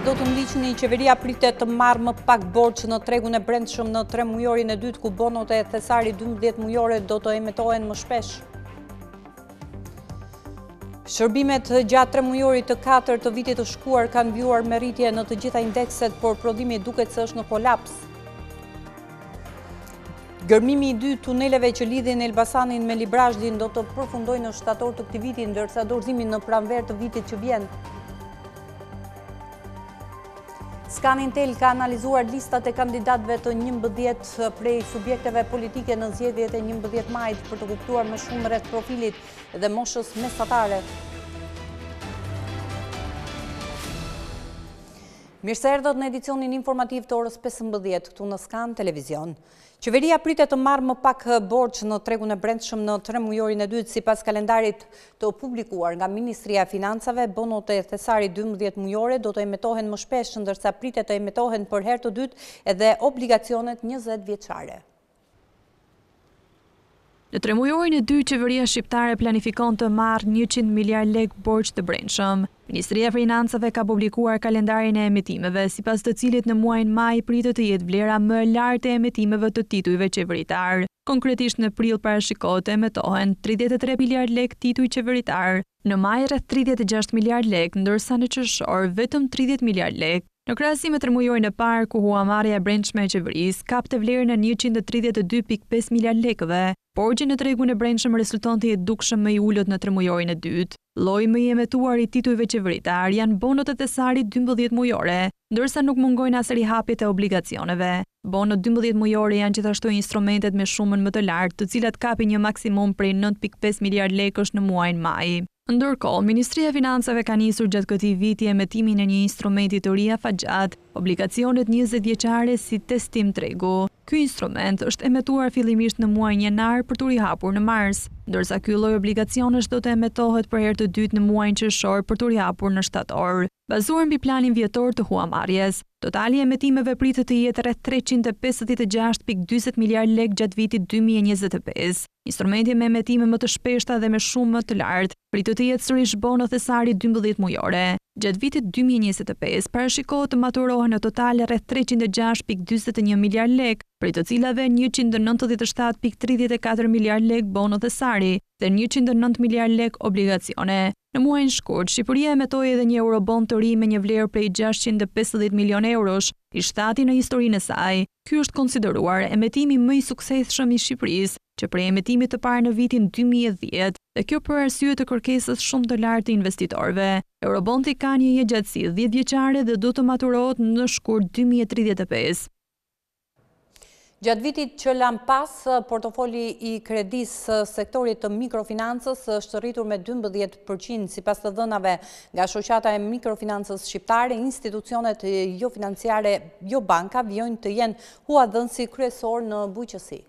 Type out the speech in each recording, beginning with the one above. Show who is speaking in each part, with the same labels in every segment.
Speaker 1: do të ndiqni, qeveria pritet të marrë më pak borxh në tregun e brendshëm në 3 mujorin e dytë, ku bonot e thesari 12 mujore do të emetohen më shpesh. Shërbimet gjatë 3 mujorit të 4 të vitit të shkuar kanë vjuar me rritje në të gjitha indekset, por prodhimi duket se është në kolaps. Gërmimi i 2 tuneleve që lidhin Elbasanin me Librazhdin do të përfundojë në shtator të këtij viti, ndërsa dorëzimi në pranverë të vitit që vjen. Scanintel ka analizuar listat e kandidatëve të 11 prej subjekteve politike në zgjedhjet e 11 majit për të kuptuar më shumë rreth profilit dhe moshës mesatare. Mirë se erdhët në edicionin informativ të orës 15 këtu në Skan Televizion. Qeveria pritet të marrë më pak borxh në tregun e brendshëm në 3 mujorin e dytë, sipas kalendarit të publikuar nga Ministria e Financave. Bonot e thesari 12 mujore do të emetohen më shpesh, ndërsa pritet të emetohen për herë të dytë edhe obligacionet 20 vjeçare.
Speaker 2: Në 3 mujorin e dytë, qeveria shqiptare planifikon të marrë 100 miliard lek borxh të brendshëm. Ministria e Financave ka publikuar kalendarin e emetimeve, sipas të cilit në muajin maj pritet të jetë vlera më e lartë e emetimeve të titujve qeveritar. Konkretisht në prill parashikohet të emetohen 33 miliard lek tituj qeveritar, në maj rreth 36 miliard lek, ndërsa në qershor vetëm 30 miliard lek. Në krahasim me 3 mujorin e parë, ku huamarrja e brendshme e qeverisë kapte vlerën e 132.5 miliard lekëve, borxhi në tregun e brendshëm rezulton të jetë dukshëm më i ulët në 3 mujorin e dytë. Lloji më i emetuar i titujve qeveritar janë bonot e thesarit 12 mujore, ndërsa nuk mungojnë as rihapjet e obligacioneve. Bonot 12 mujore janë gjithashtu instrumentet me shumën më të lartë, të cilat kapin një maksimum prej 9.5 miliard lekësh në muajin maj. Ndërkohë, Ministria e Financave ka nisur gjatë këtij viti emetimin e një instrumenti të ri afatgjat, obligacionet 20 vjeçare si testim tregu. Ky instrument është emetuar fillimisht në muajin janar për të rihapur në mars, ndërsa ky lloj obligacionesh do të emetohet për herë të dytë në muajin qershor për të rihapur në shtator. Bazuar mbi planin vjetor të huamarrjes, totali i emetimeve pritet të jetë rreth 356.40 miliard lek gjatë vitit 2025. Instrumenti me emetime më të shpeshta dhe me shumë më të lartë pritet të jetë sërish bono thesari 12 mujore. Gjatë vitit 2025 parashikohet të maturohen në total rreth 306.41 miliard lek, prej të cilave 197.34 miliard lek bono thesari dhe 109 miliard lek obligacione. Në muajin shkurt, Shqipëria emetoi edhe një eurobond të ri me një vlerë prej 650 milion eurosh, i shtati në historinë e saj. Ky është konsideruar emetimi më i suksesshëm i Shqipërisë, që prej emetimit të parë në vitin 2010, dhe kjo për arsye të kërkesës shumë të lartë të investitorëve. Eurobondi ka një gjatësi 10 vjeçare dhe do të maturohet në shkurt 2035.
Speaker 1: Gjatë vitit që lan pas, portofoli i kredisë sektorit të mikrofinancës është rritur me 12%, sipas të dhënave nga shoqata e mikrofinancës shqiptare. Institucionet jo financiare, jo banka, vijojnë të jenë huadhënësi kryesor në bujqësi.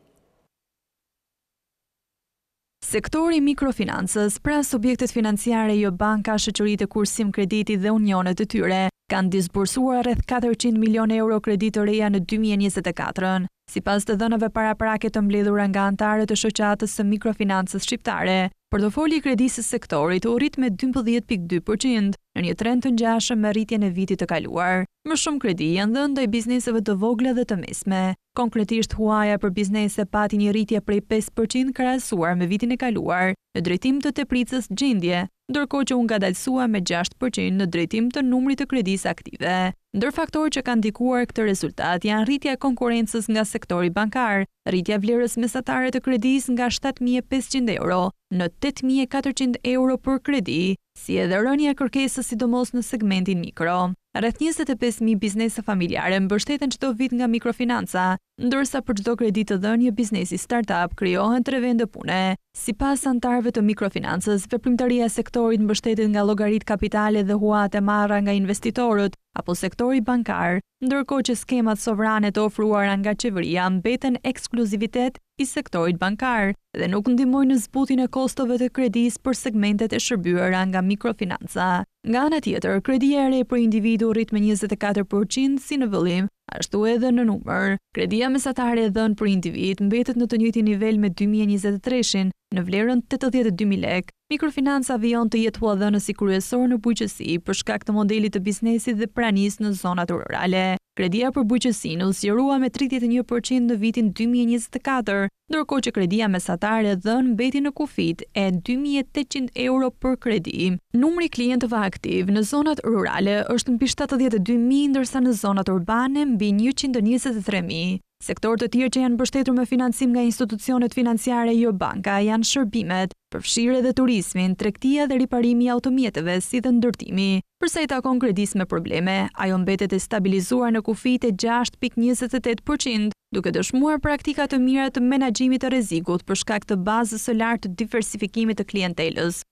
Speaker 2: Sektori mikrofinancës, pra subjektet financiare jo banka, shoqëritë e kursim krediti dhe unionet e tyre, kanë disbursuar rreth 400 milion euro kredi të reja në 2024. Sipas të dhënave paraprake të mbledhura nga anëtarët e shoqatës së mikrofinancës shqiptare, portofoli i kredisë së sektorit u rrit me 12.2%, në një trend të ngjashëm me rritjen e vitit të kaluar. Më shumë kredi janë dhënë ndaj bizneseve të vogla dhe të mesme. Konkretisht, huaja për biznese pati një rritje prej 5% krahasuar me vitin e kaluar në drejtim të tepricës gjendje, ndërkohë që u ngadalësua me 6% në drejtim të numrit të kredisë aktive. Ndër faktorë që kanë ndikuar këtë rezultat janë rritja e konkurrencës nga sektori bankar, rritja vlerës mesatare të kredisë nga 7.500 euro në 8.400 euro për kredi, si edhe rënja e kërkesës sidomos në segmentin mikro. Rreth 25.000 biznese familjare mbështeten çdo vit nga mikrofinanca, ndërsa për çdo kredi të dhënë një biznesi startup krijohen 3 vende pune. Sipas anëtarëve të mikrofinancës, veprimtaria e sektorit mbështetet nga llogarit kapitale dhe huat e marra nga investitorët apo sektori bankar, ndërkohë që skemat sovrane të ofruara nga qeveria mbeten ekskluzivitet i sektorit bankar dhe nuk ndihmojnë në zbutjen e kostove të kredisë për segmentet e shërbyera nga mikrofinanca. Nga ana tjetër, kredia e re për individu rrit me 24% si në vëllim, ashtu edhe në numër. Kredia mesatare e dhënë për individ mbetet në të njëjtin nivel me 2023-shin në vlerën 82.000 lekë. Mikrofinanca vijon të jetë huadhënë si kryesor në bujqësi për shkak të modelit të biznesit dhe pranisë në zonat rurale. Kredia për bujqësinë u zgjerua me 31% në vitin 2024, ndërkohë që kredia mesatare dhënë mbeti në kufit e 2.800 euro për kredi. Numri klientëve aktiv në zonat rurale është mbi 72.000, ndërsa në zonat urbane mbi 123.000. Sektorë të tjerë që janë mbështetur me financim nga institucionet financiare jo banka janë shërbimet, përfshirë edhe turizmin, tregtia dhe riparimi i automjeteve si dhe ndërtimi. Përsa i takon kredisë me probleme, ajo mbetet e stabilizuar në kufijtë e 6.28%, duke dëshmuar praktika të mira të menaxhimit të rrezikut për shkak të bazës së lartë të diversifikimit të klientelës.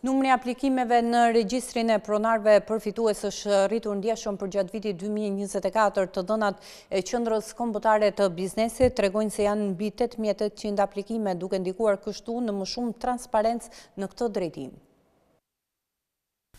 Speaker 1: Numri aplikimeve në regjistrin e pronarëve përfitues është rritur ndjeshëm për gjatë vitit 2024. Të dhënat e Qendrës Kombëtare të Biznesit tregojnë se janë mbi 8.800 aplikime, duke ndikuar kështu në më shumë transparencë në këtë drejtim.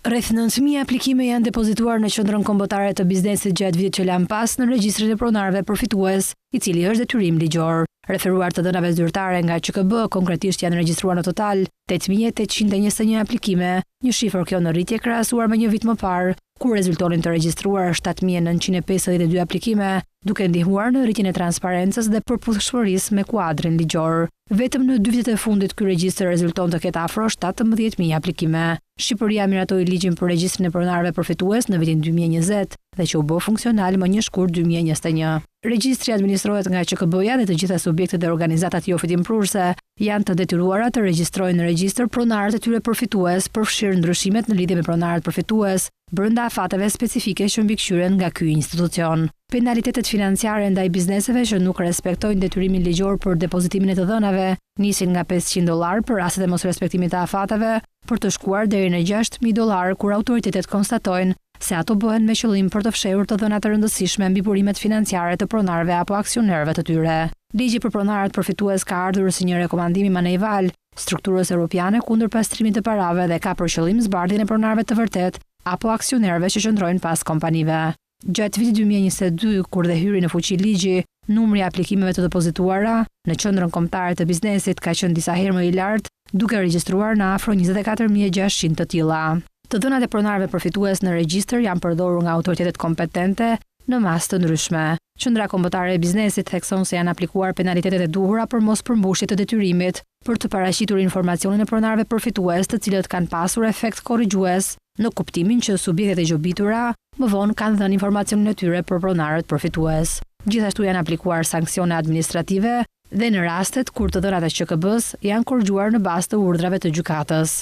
Speaker 3: Rreth 9.000 aplikime janë depozituar në Qendrën Kombëtare të Biznesit gjatë vitit që lan pas në regjistrin e pronarëve përfitues, i cili është detyrim ligjor. Referuar të dhënave zyrtare nga QKB, konkretisht janë regjistruar në total 8.821 aplikime, një shifër kjo në rritje krahasuar me një vit më parë, kur rezultonin të regjistruar 7.952 aplikime, duke ndihmuar në rritjen e transparencës dhe përputhshmërisë me kuadrin ligjor. Vetëm në 2 vitet e fundit ky regjistër rezulton të ketë afro 17.000 aplikime. Shqipëria miratoi ligjin për regjistrin e pronarëve përfitues në vitin 2020 dhe që u bë funksional më 1 shkurt 2021. Regjistri administrohet nga QKB-ja dhe të gjitha subjektet dhe organizatat jo fitimprurse janë të detyruara të regjistrojnë në regjistër pronarët e tyre përfitues, përfshirë ndryshimet në lidhje me pronarët përfitues, brenda afateve specifike që mbikëqyren nga ky institucion. Penalitetet financiare ndaj bizneseve që nuk respektojnë detyrimin ligjor për depozitimin e të dhënave nisin nga $500 për rastet e mosrespektimit të afateve, për të shkuar deri në $6.000 kur autoritetet konstatojnë se ato bëhen me qëllim për të fshehur të dhëna të rëndësishme mbi burimet financiare të pronarëve apo aksionerëve të tyre. Ligji për pronarët përfitues ka ardhur si një rekomandim i maneval strukturës europiane kundër pastrimit të parave dhe ka për qëllim zbardhjen e pronarëve të vërtet apo aksionerëve që qëndrojnë pas kompanive. Gjatë vitit 2022, kur dhe hyri në fuqi ligji, numri i aplikimeve të depozituara në Qendrën Kombëtare të Biznesit ka qenë disa herë më i lartë, duke regjistruar në afro 24.600 të tilla. Të dhënat e pronarëve përfitues në regjistër janë përdorur nga autoritetet kompetente në mas të ndryshme. Qendra Kombëtare e Biznesit thekson se janë aplikuar penalitetet e duhura për mos përmbushje të detyrimit për të paraqitur informacionin e pronarëve përfitues, të cilët kanë pasur efekt korrigjues në kuptimin që subjektet e gjobitura më vonë kanë dhënë informacionin e tyre për pronarët përfitues. Gjithashtu janë aplikuar sanksione administrative dhe në rastet kur të dhënat e QKB-s janë korrigjuar në bazë të urdhrave të gjykatës.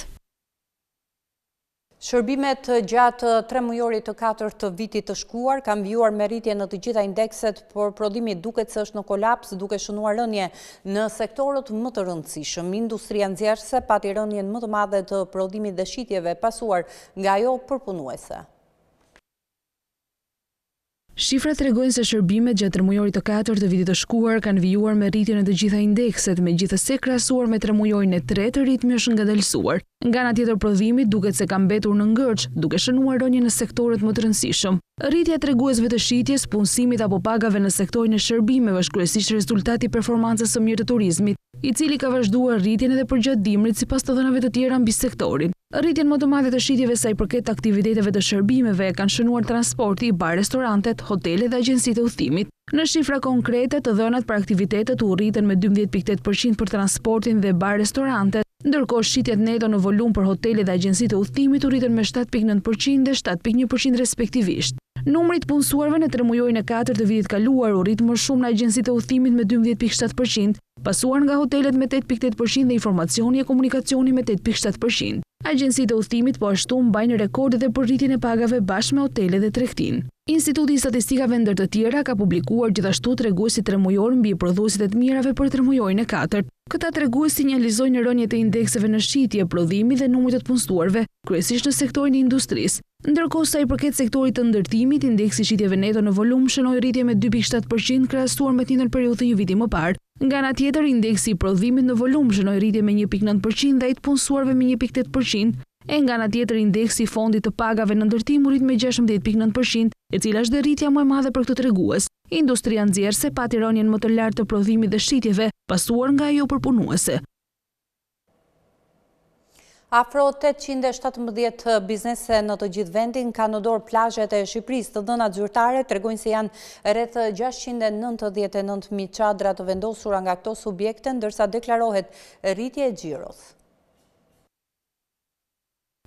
Speaker 1: Shërbimet gjatë 3 mujorit të 4 të vitit të shkuar kanë vjuar me rritje në të gjitha indekset, por prodhimi duket se është në kolaps, duke shënuar rënje në sektorët më të rëndësishëm. Industria nxjerrëse pati rënjen më të madhe të prodhimit dhe shitjeve, pasuar nga ajo përpunuese.
Speaker 4: Shifrat tregojnë se shërbimet gjatë 3 mujorit të 4 të vitit të shkuar kanë vijuar me rritje në të gjitha indekset, megjithëse krahasuar me 3 mujorin e 3 ritmi është ngadalësuar. Nga ana tjetër prodhimi duket se ka mbetur në ngërç, duke shënuar rënje në sektorët më të rëndësishëm. Rritja e treguesve të shitjes, punësimit apo pagave në sektorin e shërbimeve është kryesisht rezultati i performancës së mirë të turizmit, i cili ka vazhduar rritjen edhe përgjatë dimrit sipas të dhënave të tjera mbi sektorin. Rritjen më të madhe të shitjeve sa i përket aktiviteteve të shërbimeve kanë shënuar transporti, bar-restorantet, hotelet dhe agjencitë e udhëtimit. Në shifra konkrete, të dhënat për aktivitetet u rritën me 12.8% për transportin dhe bar-restorantet, ndërkohë shitjet neto në volum për hotelet dhe agjencitë e udhëtimit u rritën me 7.9% dhe 7.1% respektivisht. Numri i punësuarve në 3 mujorin e 4 të vitit kaluar u rrit më shumë në agjencitë e udhëtimit me 12.7%, pasuar nga hotelet me 8.8% dhe informacioni e komunikacioni me 8.7%. Agjencitë e udhëtimit po ashtu mbajnë rekorde dhe për rritjen e pagave bashkë me hotelet dhe tregtinë. Instituti i Statistikave ndër të tjera ka publikuar gjithashtu treguesi tremujor mbi prodhuesit e të mirave për tremujorin e katërt. Këta tregues sinjalizojnë rënje të indekseve në shitje, prodhimi dhe numrit të punësuarve, kryesisht në sektorin e industrisë. Ndërkohë sa i përket sektorit të ndërtimit, indeksi shitjeve neto në volum shënoi rritje me 2.7% krahasuar me të njëjtën periudhë të një viti më parë. Nga ana tjetër, indeksi i prodhimit në volum shënoi rritje me 1.9% dhe ai të punësuarve me 1.8%. E nga ana tjetër, indeksi i fondit të pagave në ndërtim u rrit me 16.9%, e cila është rritja më e madhe për këtë tregues. Industria nxjerrëse pati rënien më të lartë të prodhimit dhe shitjeve, pasuar nga ajo përpunuese.
Speaker 1: Afro 817 biznese në të gjithë vendin kanë në dorë plazhet e Shqipërisë. Të dhënat zyrtare tregojnë se janë rreth 699.000 çadra të vendosura nga këto subjekte, ndërsa deklarohet rritje e xhiros.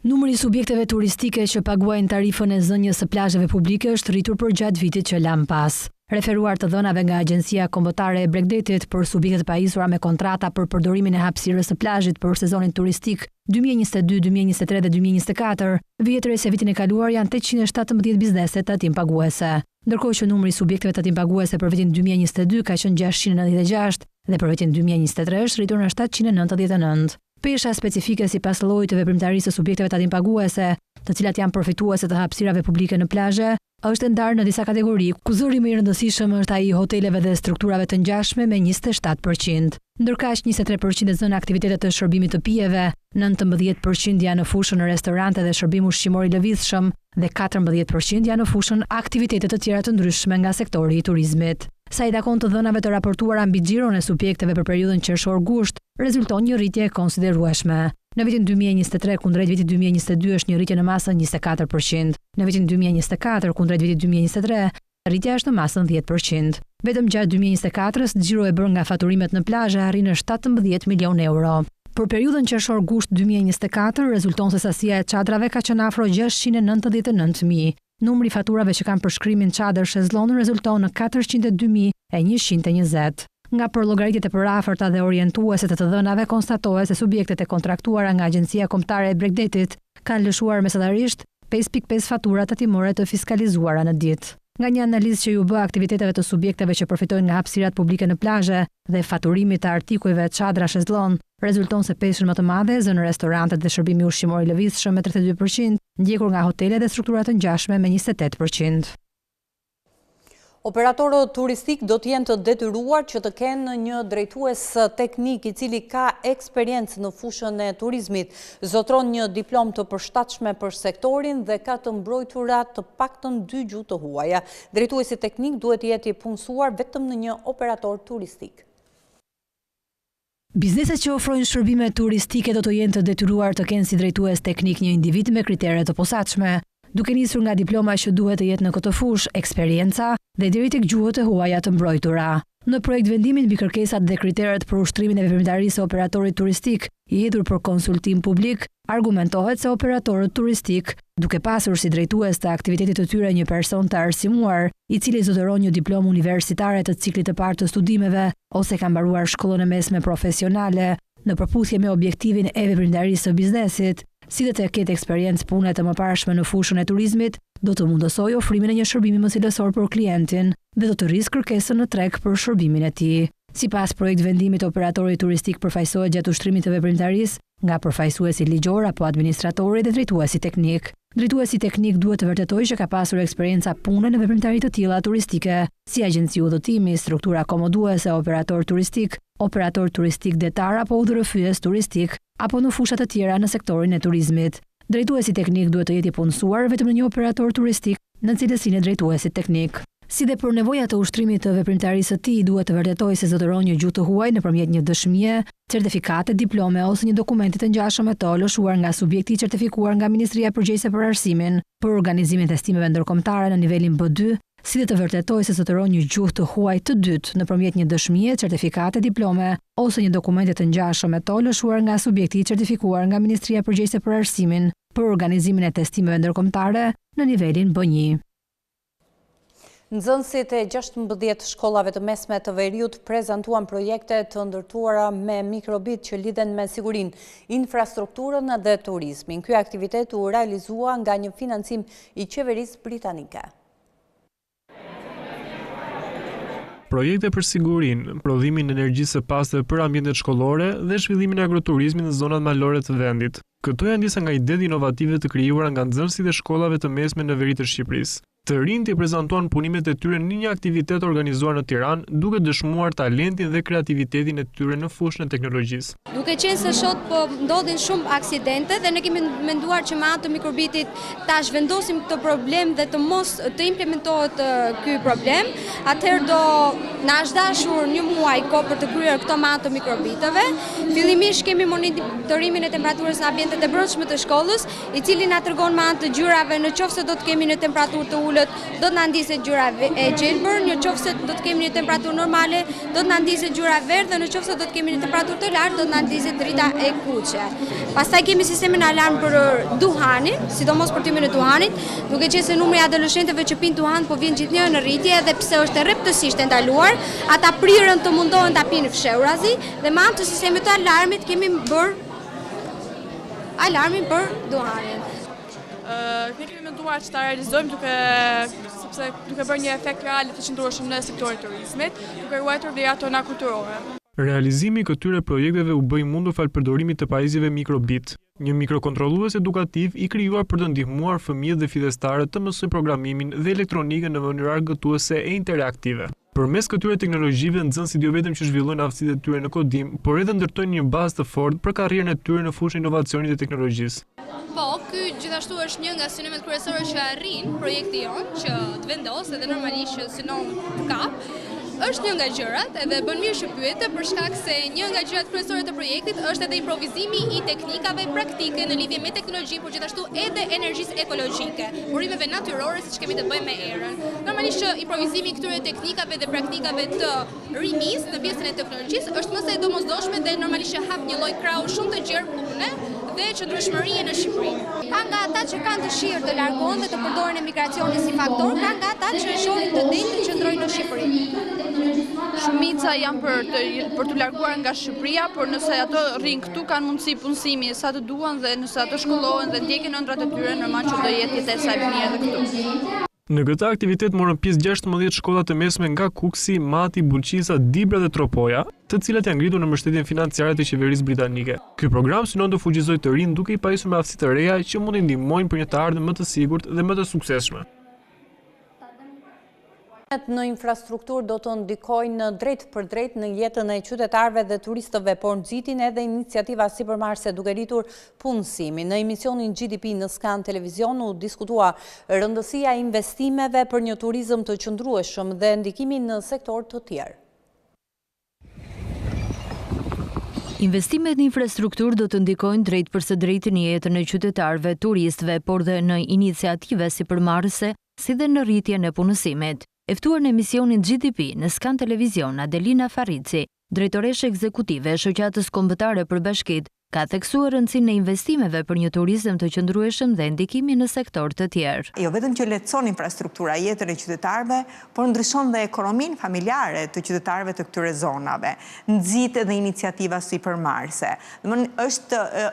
Speaker 3: Numri i subjekteve turistike që paguajnë tarifën e zënjes së plazheve publike është rritur për gjatë vitit që lam pas. Referuar të dhënave nga Agjencia Kombëtare e Bregdetit për subjektet pajisura me kontrata për përdorimin e hapësirës së plazhit për sezonin turistik 2022, 2023 dhe 2024, vjetër se vitin e kaluar janë 817 biznese të tatim paguese. Ndërkohë që numri i subjekteve të tatim paguese për vitin 2022 ka qenë 696 dhe për vitin 2023 është rritur në 799. Pesha specifike sipas llojit të veprimtarisë së subjekteve tatim paguese, të cilat janë përfituese të hapësirave publike në plazhe, është ndarë në disa kategori, ku zëri më i rëndësishëm është ai i hoteleve dhe strukturave të ngjashme me 27%. Ndërkaq 23% e zënë aktivitete të shërbimit të pijeve, 19% janë në fushën e restorante dhe shërbim ushqimor i lëvizshëm dhe 14% janë në fushën aktivitete të tjera të ndryshme nga sektori i turizmit. Sa i takon të dhënave të raportuara mbi xhiron e subjekteve për periudhën qershor-gusht, rezulton një rritje e konsiderueshme. Në vitin 2023 kundrejt vitit 2022 është një rritje në masën 24%. Në vitin 2024 kundrejt vitit 2023, rritja është në masën 10%. Vetëm gjatë 2024-s, xhiro e bërë nga faturimet në plazhe arrin në 17 milion euro. Për periudhën qershor-gusht 2024, rezulton se sasia e çadrave ka qenë afro 699.000. Numri i faturave që kanë përshkrimin çadër shezllon rezulton në 402.120. Nga përllogaritet e përafërta dhe orientuese të dhënave konstatohet se subjektet e kontraktuara nga Agjencia Kombëtare e Bregdetit kanë lëshuar mesatarisht 5.5 fatura tatimore të fiskalizuara në ditë. Nga një analizë që ju bë aktiviteteve të subjekteve që përfitojnë nga hapësirat publike në plazhe dhe faturimit të artikujve çadra shezllon, rezulton se peshën më të madhe zënë restorantet dhe shërbimi ushqimor i lëvizshëm me 32%, ndjekur nga hotelet dhe strukturat të ngjashme me 28%.
Speaker 1: Operatorët turistik do të jenë të detyruar që të kenë një drejtues teknik i cili ka eksperiencë në fushën e turizmit, zotron një diplomë të përshtatshme për sektorin dhe ka të mbrojtura të paktën 2 gjuhë të huaja. Drejtuesi teknik duhet të jetë i punësuar vetëm në një operator turistik.
Speaker 3: Bizneset që ofrojnë shërbime turistike do të jenë të detyruar të kenë si drejtues teknik një individ me kritere të posaçme, duke nisur nga diploma që duhet të jetë në këtë fushë, eksperienca dhe deri tek gjuhët e huaja të mbrojtura. Në projekt vendimin mbi kërkesat dhe kriteret për ushtrimin e veprimtarisë së operatorit turistik i hedhur për konsultim publik, argumentohet se operatorët turistik, duke pasur si drejtues të aktivitetit të tyre një person të arsimuar, i cili zotëron një diplomë universitare të ciklit të parë të studimeve ose ka mbaruar shkollën e mesme profesionale, në përputhje me objektivin e veprimtarisë së biznesit, si dhe të ketë eksperiencë pune të mëparshme në fushën e turizmit, do të mundësoj ofrimin e një shërbimi më cilësor për klientin dhe do të rrisë kërkesën në treg për shërbimin e tij. Sipas projekt vendimit, operatori turistik përfaqësohet gjatë ushtrimit të veprimtarisë nga përfaqësuesi ligjor apo administratori dhe drejtuesi teknik. Drejtuesi teknik duhet të vërtetojë që ka pasur eksperjenca pune në veprimtari të tilla turistike, si agjenci udhëtimi, struktura akomoduese, operator turistik detar apo udhërrëfyes turistik, apo në fusha të tjera në sektorin e turizmit. Drejtuesi teknik duhet të jetë i punësuar vetëm në një operator turistik në cilësinë e drejtuesit teknik. Si dhe për nevojat të ushtrimit të veprimtarisë së tij, duhet të vërtetojë se zotëron një gjuhë të huaj nëpërmjet një dëshmie, certifikate, diplome ose një dokumenti të ngjashëm me to lëshuar nga subjekti i certifikuar nga Ministria e Përgjegjëse për Arsimin, për organizimin e testimeve ndërkombëtare në nivelin B2, si dhe të vërtetojë se zotëron një gjuhë të huaj të dytë nëpërmjet një dëshmie, certifikate, diplome ose një dokumenti të ngjashëm me to lëshuar nga subjekti i certifikuar nga Ministria e Përgjegjëse për Arsimin, për organizimin e testimeve ndërkombëtare në nivelin B1.
Speaker 1: Nxënësit e 16 shkollave të mesme të Veriut prezantuan projekte të ndërtuara me mikrobit që lidhen me sigurinë, infrastrukturën dhe turizmin. Ky aktivitet u realizua nga një financim i qeverisë britanike.
Speaker 5: projekte për sigurinë, prodhimin e energjisë së pastër për ambientet shkollore dhe zhvillimin e agroturizmit në zonat malore të vendit. Këto janë disa nga idetë inovative të krijuara nga nxënësit e shkollave të mesme në veri të Shqipërisë. Të rinjt i prezantuan punimet e tyre në një aktivitet organizuar në Tiranë, duke dëshmuar talentin dhe kreativitetin e tyre në fushën e teknologjisë.
Speaker 6: Duke qenë se sot po ndodhin shumë aksidente dhe ne kemi menduar që me anë të mikrobitit ta zhvendosim këtë problem dhe të mos të implementohet ky problem, atëherë do na është dashur një muaj kohë për të kryer këto me anë të mikrobiteve. Fillimisht kemi monitorimin e temperaturës në ambientet e brendshme të shkollës, i cili na tregon me anë të gjyrave nëse do të kemi në temperaturë të do të na ndisë gjyra e gjelbër, nëse do të kemi një temperaturë normale, do të na ndisë gjyra e verdhë, nëse do të kemi një temperaturë të lartë, do të na ndisë drita e kuqe. Pastaj kemi sistemin alarm për duhanin, sidomos për timin e duhanit, duke qenë se numri i adoleshentëve që pinë duhan po vjen gjithnjë në rritje dhe pse është rreptësisht e ndaluar, ata prirën të mundohen ta pinë fshehurazi dhe me anë të sistemit të alarmit kemi bërë alarmin për duhanin.
Speaker 7: Ne kemi menduar që ta realizojmë sepse duke bërë një efekt real të qëndrueshëm në sektorin e turizmit, duke ruajtur vlerat tona kulturore.
Speaker 5: Realizimi i këtyre projekteve u bëi mundur fal përdorimit të pajisjeve mikrobit, një mikrokontrollues edukativ i krijuar për të ndihmuar fëmijët dhe fillestarët të mësojnë programimin dhe elektronikën në mënyrë argëtuese e interaktive. Përmes këtyre teknologjive, nxënësit jo vetëm që zhvillojnë aftësitë e tyre në kodim, por edhe ndërtojnë një bazë të fortë për karrierën e tyre në fushën e inovacionit dhe teknologjisë.
Speaker 8: Po, ky gjithashtu është një nga synimet kryesore që arrin projekti jonë, që të vendosë edhe normalisht që synon të kap. Është një nga gjërat, edhe bën mirë që pyete për shkak se një nga gjërat kryesore të projektit është edhe improvizimi i teknikave praktike në lidhje me teknologji, por gjithashtu edhe energjisë ekologjike, burimeve natyrore siç kemi të bëjmë me erën. Normalisht që improvizimi i këtyre teknikave dhe praktikave të rinis në pjesën e teknologjisë është më së domosdoshme dhe normalisht që hap një lloj krau shumë të gjerë pune dhe qëndrueshmërie në Shqipëri.
Speaker 6: Ka nga ata që kanë dëshirë të largohen dhe të përdorin emigracionin si faktor, ka nga ata që shohin të dinë të qëndrojnë në Shqipëri.
Speaker 7: Shumica janë për të larguar nga Shqipëria, por nëse ato rrinë këtu kanë mundësi punësimi sa të duan dhe nëse ato shkollohen dhe ndjekin ëndrat e tyre, normal që do jetë jetesa e mirë edhe këtu.
Speaker 5: Në këtë aktivitet morën pjesë 16 shkolla të mesme nga Kuksi, Mati, Bulqisa, Dibra dhe Tropoja, të cilat janë ngritur në mbështetjen financiare të qeverisë britanike. Ky program synon të fuqizojë të rinj duke i pajisur me aftësi të reja që mund t'i ndihmojnë për një të ardhmen më të sigurt dhe më të suksesshme.
Speaker 1: Në infrastrukturë do të ndikojnë drejt për drejt në jetën e qytetarëve dhe turistëve, por nxitin edhe iniciativa sipërmarrëse duke rritur punësimin. Në emisionin GDP në Skan Televizion u diskutua rëndësia e investimeve për një turizëm të qëndrueshëm dhe ndikimin në sektor të tjerë.
Speaker 9: Investimet në infrastrukturë do të ndikojnë drejt për së drejtë në jetën e qytetarëve, turistëve, por dhe në iniciative sipërmarrëse, si dhe në rritjen e punësimit. E ftuar në emisionin GDP në Skan Televizion, Adelina Farrici, drejtoreshe ekzekutive e shoqatës kombëtare për bashkitë, ka theksuar rëndësinë e investimeve për një turizëm të qëndrueshëm dhe ndikimin në sektor të tjerë.
Speaker 10: Jo vetëm që lehtëson infrastruktura jetën e qytetarëve, por ndryshon dhe ekonominë familjare të qytetarëve të këtyre zonave. Nxit edhe iniciativa sipërmarrëse.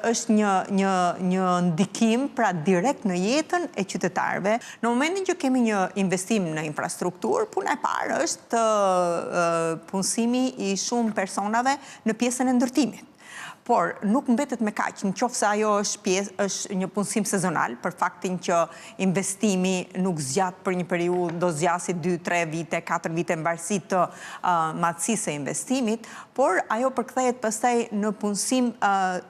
Speaker 10: Është një ndikim pra direkt në jetën e qytetarëve. Në momentin që kemi një investim në infrastrukturë, puna e parë është punësimi i shumë personave në pjesën e ndërtimit. Por nuk mbetet me kaq, nëse ajo është një punësim sezonal, për faktin që investimi nuk zgjat për një periudhë, do zgjasë 2, 3 vite, 4 vite në varësi të madhësisë së investimit, por ajo përkthehet pastaj në punësim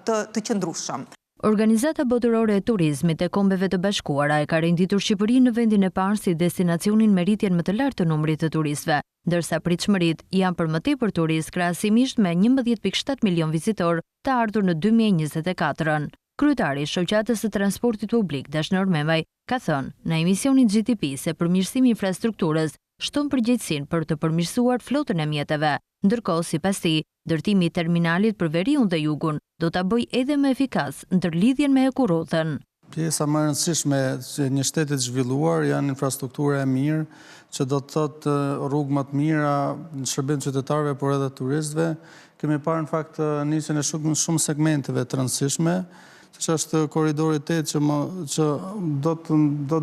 Speaker 10: të qëndrueshëm.
Speaker 9: Organizata botërore e turizmit e Kombeve të Bashkuara e ka renditur Shqipërinë në vendin e parë si destinacionin me rritjen më të lartë të numrit të turistëve, ndërsa pritshmëritë janë për më tepër turistë krahasimisht me 11.7 milion vizitor të ardhur në 2024-ën. Kryetari i shoqatës së transportit publik Dashnor Memaj ka thënë në emisionin GDP se përmirësimi i infrastrukturës shton përgjegjësinë për të përmirësuar flotën e mjeteve, ndërkohë sipas tij, ndërtimi i terminalit për Veriun dhe Jugun do ta bëjë edhe më efikas ndërlidhjen me Ekurrotën.
Speaker 11: Pjesa më e rëndësishme që një shteti të zhvilluar janë infrastruktura e mirë, që do të thotë rrugë më të mira në shërbim qytetarëve, por edhe turistëve. Kemi parë në fakt nisjen e shumë segmenteve të rëndësishme, që është koridori 8 që do të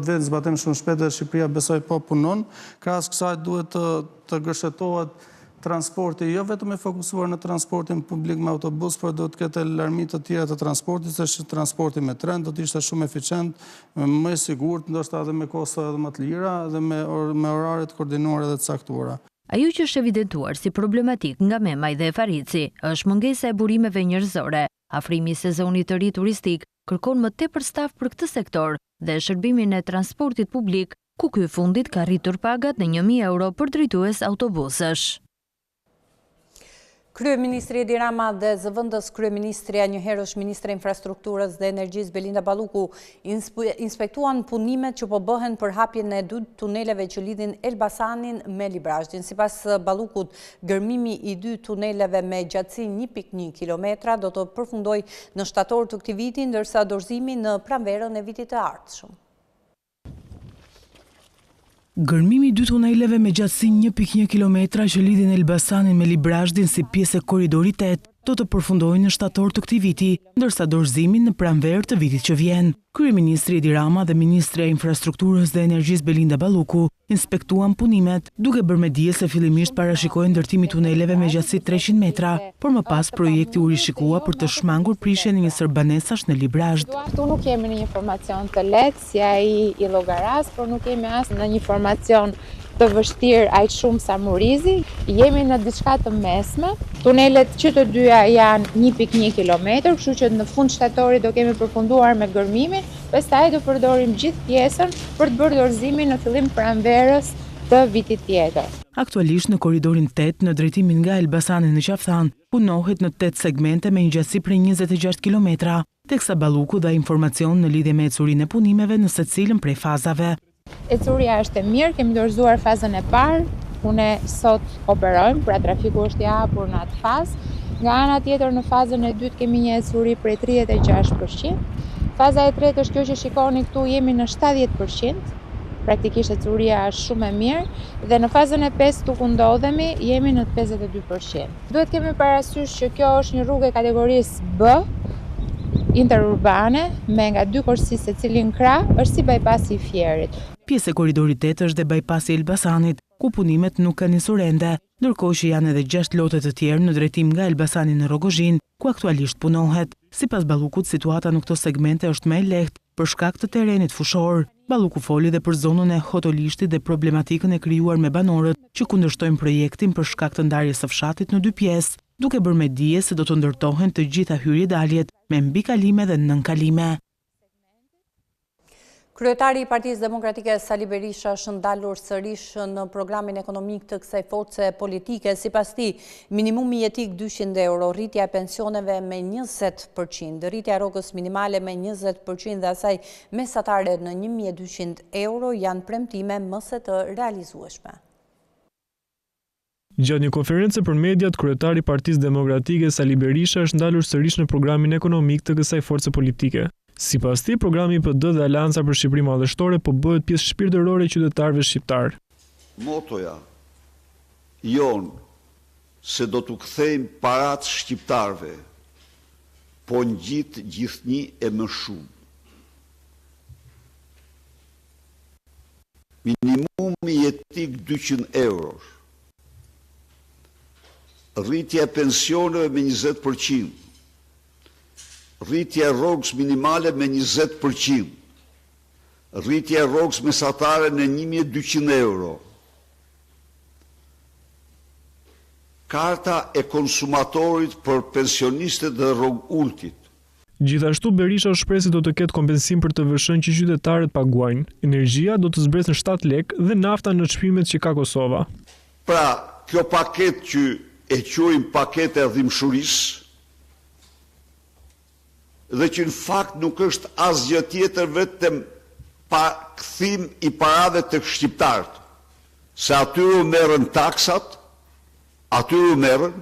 Speaker 11: vetë zbatim shumë shpejt dhe Shqipëria besoj po punon. Krahas kësaj duhet të gërshetohet transporti, jo vetëm e fokusuar në transportin publik me autobus, por do të ketë larmi të tjera të transportit, se transporti me tren do të ishte shumë eficient, më i sigurt, ndoshta edhe me kosto edhe më të lira dhe me orare të koordinuara dhe të caktuara.
Speaker 9: Ajo që është evidentuar si problematik nga Memaj dhe Farici është mungesa e burimeve njerëzore. Afrimi i sezonit të ri turistik kërkon më tepër staf për këtë sektor dhe shërbimin e transportit publik, ku ky fundit ka rritur pagat në 1.000 euro për drejtues autobusësh.
Speaker 1: Kryeministri Edi Rama dhe zëvendës kryeministria, njëherësh ministre infrastrukturës dhe energjisë Belinda Balluku inspektuan punimet që po bëhen për hapjen e 2 tuneleve që lidhin Elbasanin me Librazhdin. Sipas Ballukut, gërmimi i 2 tuneleve me gjatësi 1.1 kilometra do të përfundojë në shtator të këtij viti, ndërsa dorëzimi në pranverën e vitit të ardhshëm.
Speaker 12: Gërmimi 2 tuneleve me gjatësi 1.1 kilometra që lidhin Elbasanin me Librazhdin si pjesë e korridorit 8 do të përfundojnë në shtator të këtij viti, ndërsa dorëzimi në pranverë të vitit që vjen. Kryeministri Edi Rama dhe Ministre e Infrastrukturës dhe Energjisë Belinda Balluku inspektuan punimet, duke bërë me dije se fillimisht parashikohen ndërtimi tuneleve me gjatësi 300 metra, por më pas projekti u rishikua për të shmangur prishjen e njësër banesash në Librazhd.
Speaker 13: Tu nuk kemi një informacion të lehtë si ai i Llogaras, por nuk kemi as në një informacion të vështirë aq shumë sa Murizi. Jemi në diçka të mesme. Tunelet që të dyja janë 1.1 kilometër, kështu që në fund shtatorit do kemi përfunduar me gërmimin, pastaj do përdorim gjithë pjesën për të bërë dorëzimin në fillim pranverës të vitit tjetër.
Speaker 12: Aktualisht në korridorin 8 në drejtimin nga Elbasani në Qaftan punohet në 8 segmente me një gjatësi prej 26 kilometra, teksa Balluku dha informacion në lidhje me ecurinë e punimeve në secilën prej fazave.
Speaker 13: Ecuria është e mirë, kemi dorëzuar fazën e parë, ne sot operojmë, pra trafiku është i hapur në atë fazë. Nga ana tjetër në fazën e dytë kemi një ecuri prej 36%. Faza e tretë është kjo që shikoni këtu, jemi në 70%. Praktikisht ecuria është shumë e mirë dhe në fazën e 5 ku ndodhemi jemi në 52%. Duhet kemi parasysh që kjo është një rrugë e kategorisë B, interurbane, me nga 2 korsi secilin krah, është si bypassi i Fierit.
Speaker 12: Pjesë e korridorit 8 është dhe bypassi i Elbasanit, ku punimet nuk kanë nisur ende, ndërkohë që janë edhe 6 lote të tjerë në drejtim nga Elbasani në Rogozhin, ku aktualisht punohet. Sipas Ballukut, situata në këto segmente është më e lehtë për shkak të terrenit fushor. Balluku foli dhe për zonën e Hotolishtit dhe problematikën e krijuar me banorët që kundërshtojnë projektin për shkak të ndarjes së fshatit në 2 pjesë, duke bërë me dije se do të ndërtohen të gjitha hyrje-daljet me mbikalime dhe nënkalime.
Speaker 1: Kryetari i Partisë Demokratike Sali Berisha është ndalur sërish në programin ekonomik të kësaj force politike. Sipas tij, minimumi jetik 200 euro, rritja e pensioneve me 20%, rritja e rrogës minimale me 20% dhe asaj mesatare në 1200 euro janë premtime më së të realizueshme.
Speaker 5: Gjatë një konferencë për mediat, kryetari i Partisë Demokratike Sali Berisha është ndalur sërish në programin ekonomik të kësaj force politike. Sipas tij, programi PD dhe Alanca për Shqipëri Madhështore po bëhet pjesë shpirtërore e qytetarëve shqiptar.
Speaker 14: Motoja jon se do t'u kthejmë parat shqiptarëve, po ngjit gjithnjë e më shumë. Minimumi jetik 200 euro. Rritja e pensioneve me 20%. Rritja e rrogës minimale me 20%, rritja e rrogës mesatare në 1200 euro, karta e konsumatorit për pensionistët dhe rrogultit.
Speaker 5: Gjithashtu Berisha shpreh se do të ketë kompensim për TV-shën që qytetarët paguajnë, energjia do të zbresë në 7 lekë dhe nafta në çmimet që ka Kosova.
Speaker 14: Pra, kjo paketë që e quajmë paketë e dhimbshurisë, dhe që në fakt nuk është asgjë tjetër vetëm kthim i parave të shqiptarët, se atyre u merren taksat, atyre u merren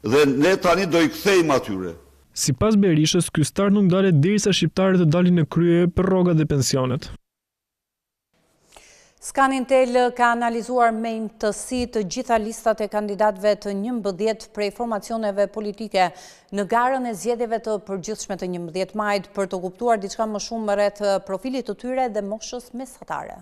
Speaker 14: dhe ne tani do i kthejmë atyre.
Speaker 5: Sipas Berishës, ky start nuk dalet derisa shqiptarët të dalin në krye për rrogat dhe pensionet.
Speaker 1: Scanintel ka analizuar me imtësi të gjitha listat e kandidatëve të 11 prej formacioneve politike në garën e zgjedhjeve të përgjithshme të 11 majit për të kuptuar diçka më shumë rreth profilit të tyre dhe moshës mesatare.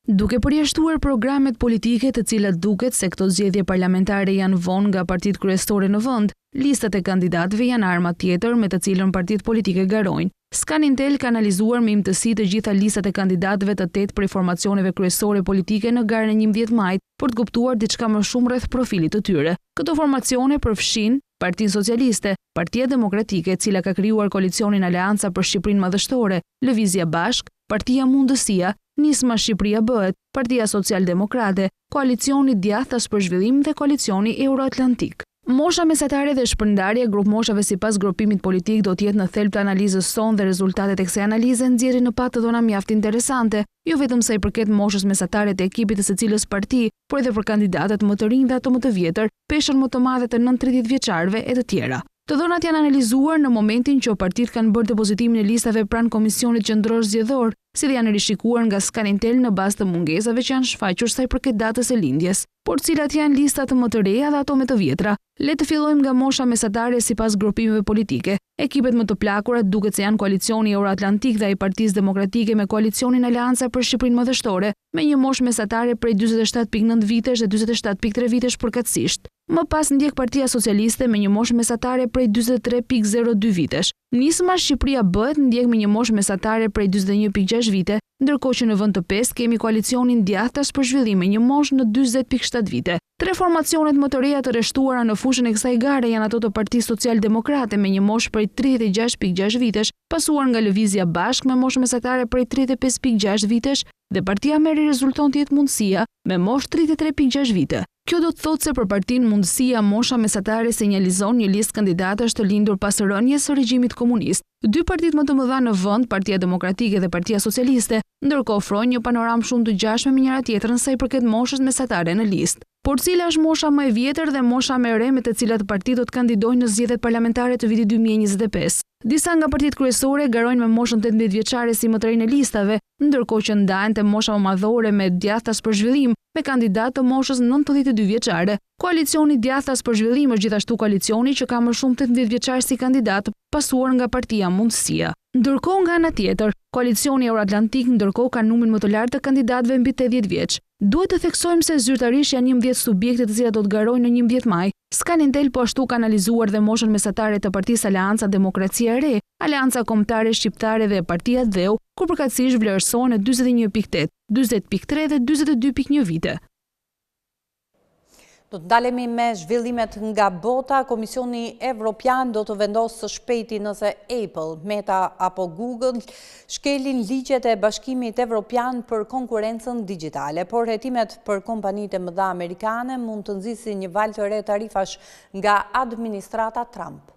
Speaker 4: Duke përjashtuar programet politike të cilat duket se këto zgjedhje parlamentare janë vonë nga partitë kryesore në vend, listat e kandidatëve janë arma tjetër me të cilën partitë politike garojnë. Scanintel ka analizuar me imtësi të gjitha listat e kandidatëve të 8 prej formacioneve kryesore politike në garën e 11 majit për të kuptuar diçka më shumë rreth profilit të tyre. Këto formacione përfshin Partinë Socialiste, Partia Demokratike, e cila ka krijuar koalicionin Aleanca për Shqipërinë Madhështore, Lëvizja Bashk, Partia Mundësia, Nisma Shqipëria Bëhet, Partia Social-Demokrate, Koalicioni Djathtas për Zhvillim dhe Koalicioni Euroatlantik. Mosha mesatare dhe shpërndarja grup moshave sipas grupimit politik do të jetë në thelb të analizës sonë dhe rezultatet e kësaj analize nxjerrin në pat të dhëna mjaft interesante, jo vetëm sa i përket moshës mesatare të ekipit të secilës parti, por edhe për kandidatët më të rinj dhe ato më të vjetër, peshën më të madhe të 9-30 vjeçarëve e të tjera. Të dhënat janë analizuar në momentin që partitë kanë bërë depozitimin e listave pranë Komisionit Qendror Zgjedhor, si dhe janë rishikuar nga Scanintel në bazë të mungesave që janë shfaqur sa i përket datës së lindjes. Por cilat janë listat më të reja dhe ato më të vjetra? Le të fillojmë nga mosha mesatare sipas grupimeve politike. Ekipet më të plakura duket se janë Koalicioni Euroatlantik dhe ai Partisë Demokratike me Koalicionin Aleanca për Shqipërinë Madhështore, me një moshë mesatare prej 47.9 vitesh dhe 47.3 vitesh përkatësisht. Më pas ndjek Partia Socialiste me një moshë mesatare prej 43.02 vitesh. Nisma Shqipëria Bëhet ndjek me një moshë mesatare prej 41.6 vite, ndërkohë që në vend të 5 kemi Koalicionin Djathtas për Zhvillim me një moshë në 40.7 vite. Tre formacionet më të reja të rreshtuara në fushën e kësaj gare janë ato të Partisë Social-Demokrate me një moshë prej 36.6 vitesh, pasuar nga Lëvizja Bashk me moshë mesatare prej 35.6 vitesh dhe Partia Meri rezulton të jetë Mundësia me moshë 33.6 vite. Kjo do të thotë se për Partinë Mundësia mosha mesatare sinjalizon një listë kandidatësh të lindur pas rënies së regjimit komunist. Dy partitë më të mëdha në vend, Partia Demokratike dhe Partia Socialiste, ndërkohë ofrojnë një panoramë shumë të ngjashme me njëra tjetrën sa i përket moshës mesatare në listë. Por cila është mosha më e vjetër dhe mosha më e re me të cilat partitë do të kandidojnë në zgjedhjet parlamentare të vitit 2025? Disa nga partitë kryesore garojnë me moshën 18 vjeçare si më të rinj në listave, ndërkohë që ndahen te mosha më madhore me Djathtas për Zhvillim me kandidat të moshës 92 vjeçare. Koalicioni Djathtas për Zhvillim është gjithashtu koalicioni që ka më shumë 18 vjeçar si kandidat, pasuar nga Partia Mundësia. Ndërkohë nga ana tjetër, Koalicioni Euroatlantik ndërkohë ka numrin më të lartë të kandidatëve mbi 80 vjeç. Duhet të theksojmë se zyrtarisht janë 11 subjekte të cilat do të garojnë në 11 maj. Scanintel po ashtu ka analizuar dhe moshën mesatare të Partisë Aleanca Demokracia e Re, Aleanca Kombëtare Shqiptare dhe Partia Dheu, kur përkatësisht vlerësohen në 41.8, 40.3 dhe 42.1 vite.
Speaker 1: Do të ndalemi me zhvillimet nga bota. Komisioni Evropian do të vendosë së shpejti nëse Apple, Meta apo Google shkelin ligjet e Bashkimit Evropian për konkurrencën digjitale, por hetimet për kompanitë e mëdha amerikane mund të nxisin një valë të re tarifash nga administrata Trump.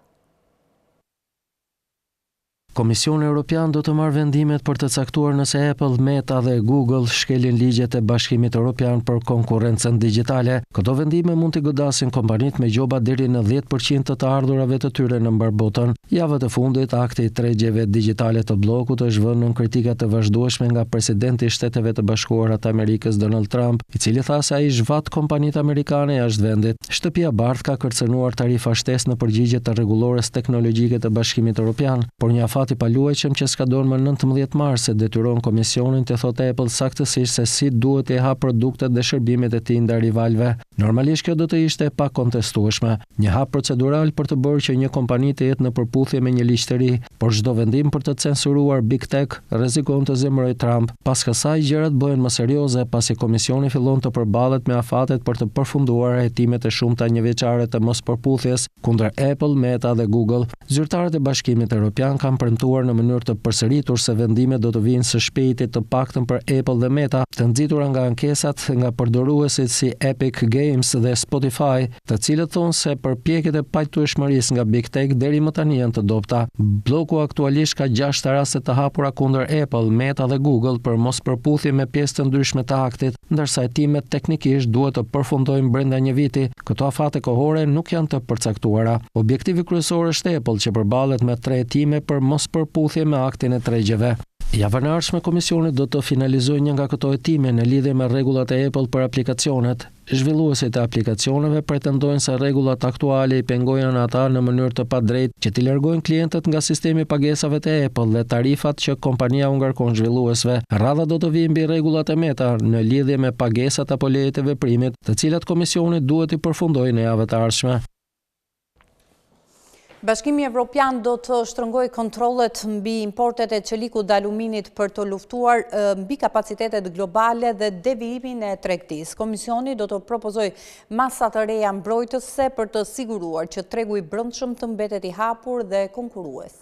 Speaker 15: Komisioni Evropian do të marrë vendimet për të caktuar nëse Apple, Meta dhe Google shkelin ligjet e Bashkimit Evropian për konkurrencën digjitale. Këto vendime mund të godasin kompanitë me gjoba deri në 10% të ardhurave të tyre në mbar botën. Javët e fundit, akti i tregjeve digjitale të bllokut është vënë në kritika të vazhdueshme nga presidenti i Shteteve të Bashkuara të Amerikës Donald Trump, i cili tha se ai zhvat kompanitë amerikane jashtë vendit. Shtëpia Bardh ka kërcënuar tarifa shtesë në përgjigje të rregullores teknologjike të Bashkimit Evropian, por një afat i paluajtshëm që skadon më 19 mars se detyron komisionin të thotë Apple saktësisht se si duhet të hap produktet dhe shërbimet e tij ndaj rivalëve. Normalisht kjo do të ishte pa kontestueshme, një hap procedural për të bërë që një kompani të jetë në përputhje me një ligj të ri, por çdo vendim për të censuruar Big Tech rrezikon të zemërojë Trump. Pas kësaj gjërat bëhen më serioze pasi komisioni fillon të përballet me afatet për të përfunduar hetimet e shumta njëvjeçare të mospërputhjes kundër Apple, Meta dhe Google. Zyrtarët e Bashkimit Evropian kanë premtuar në mënyrë të përsëritur se vendimet do të vinë së shpejti të paktën për Apple dhe Meta, të nxitura nga ankesat nga përdoruesit si Epic Games dhe Spotify, të cilët thonë se përpjekjet e pajtueshmërisë nga Big Tech deri më tani janë të dobta. Bloku aktualisht ka 6 raste të hapura kundër Apple, Meta dhe Google për mospërputhje me pjesë të ndryshme të aktit, ndërsa hetimet teknikisht duhet të përfundojnë brenda një viti. Këto afate kohore nuk janë të përcaktuara. Objektivi kryesor është Apple që përballet me 3 hetime për mospërputhje me aktin e tregjeve. Javën e ardhshme komisioni do të finalizojë një nga këto hetime në lidhje me rregullat e Apple për aplikacionet. Zhvilluesit e aplikacioneve pretendojnë se rregullat aktuale i pengojnë ata në mënyrë të padrejtë që t'i largojnë klientët nga sistemi i pagesave të Apple dhe tarifat që kompania u ngarkon zhvilluesve. Radha do të vijë mbi rregullat e Meta në lidhje me pagesat apo lejet e veprimit, të cilat komisioni duhet i përfundojë në javët e ardhshme.
Speaker 1: Bashkimi Evropian do të shtrëngojë kontrollet mbi importet e çelikut të aluminit për të luftuar mbi kapacitetet globale dhe devijimin e tregtisë. Komisioni do të propozojë masa të reja mbrojtëse për të siguruar që tregu i brendshëm të mbetet i hapur dhe konkurrues.